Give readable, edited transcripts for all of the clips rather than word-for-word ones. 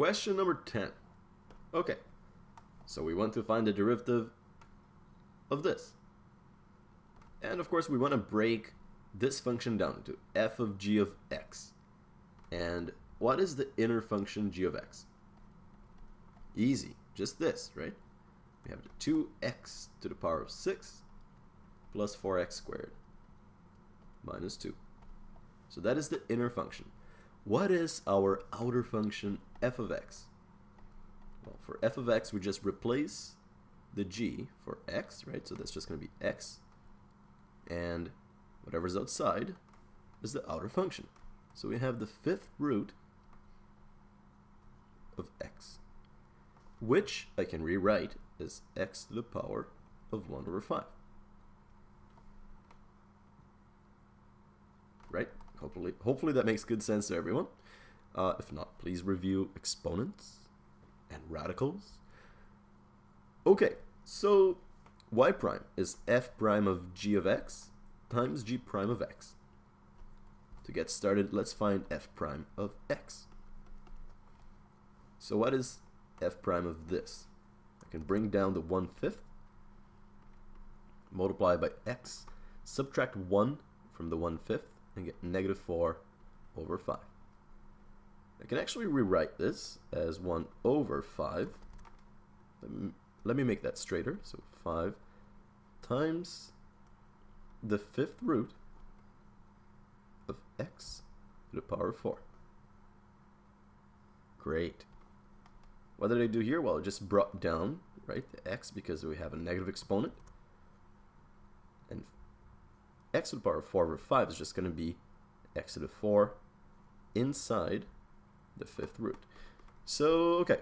question number 10. Okay, so we want to find the derivative of this. And of course we want to break this function down into f of g of x. And what is the inner function g of x? Easy, just this, right? We have the 2x to the power of 6 plus 4x squared minus 2. So that is the inner function. What is our outer function f of x? Well, for f of x, we just replace the g for x, right? So that's just going to be x. And whatever's outside is the outer function. So we have the fifth root of x, which I can rewrite as x to the power of 1 over 5. Right? Hopefully that makes good sense to everyone. If not, please review exponents and radicals. Okay, so y prime is f prime of g of x times g prime of x. To get started, let's find f prime of x. So what is f prime of this? I can bring down the 1/5, multiply by x, subtract 1 from the 1/5, and get negative 4 over 5. I can actually rewrite this as 1 over 5. Let me make that straighter. So 5 times the fifth root of x to the power of 4. Great. What did I do here? Well, I just brought down, right, the x because we have a negative exponent. And x to the power of 4 over 5 is just going to be x to the 4 inside the fifth root. So, okay,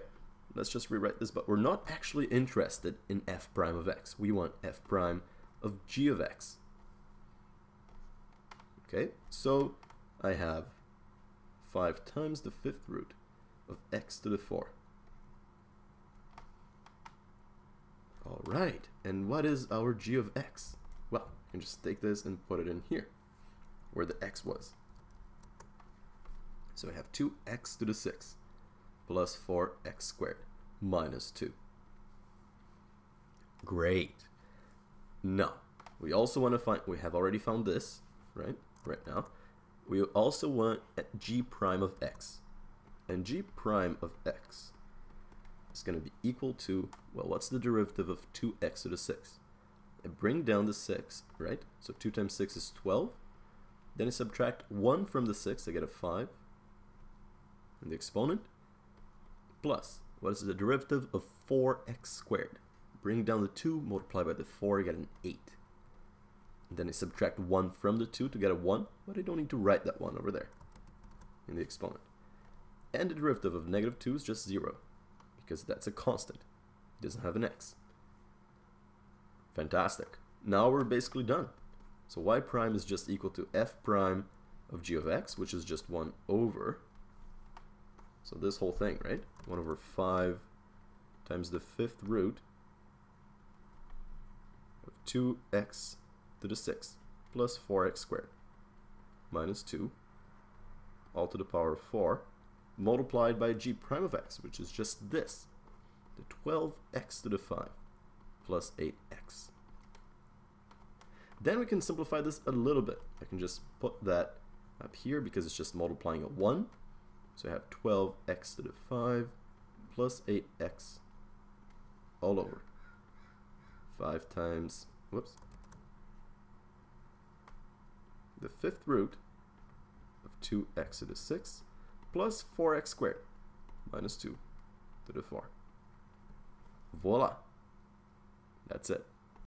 let's just rewrite this, but we're not actually interested in f prime of x. We want f prime of g of x. Okay, so I have 5 times the fifth root of x to the 4. All right, and what is our g of x? Well, I can just take this and put it in here, where the x was. So I have 2x to the 6 plus 4x squared minus 2. Great. Now, we also want to find, we have already found this, right now. We also want g prime of x. And g prime of x is going to be equal to, well, what's the derivative of 2x to the 6? I bring down the 6, right? So 2 times 6 is 12. Then I subtract 1 from the 6, I get a 5. And the exponent plus, what is the derivative of 4x squared? Bring down the 2, multiply by the 4, I get an 8. And then I subtract 1 from the 2 to get a 1, but I don't need to write that 1 over there in the exponent. And the derivative of negative 2 is just 0, because that's a constant. It doesn't have an x. Fantastic. Now we're basically done. So y prime is just equal to f prime of g of x, which is just 1 over. So this whole thing, right? 1 over 5 times the fifth root of 2x to the 6 plus 4x squared minus 2 all to the power of 4 multiplied by g prime of x, which is just this, the 12x to the 5 plus 8x. Then we can simplify this a little bit. I can just put that up here because it's just multiplying a 1. So I have 12x to the 5 plus 8x all over. 5 times, whoops, the fifth root of 2x to the 6 plus 4x squared minus 2 to the 4. Voila. That's it.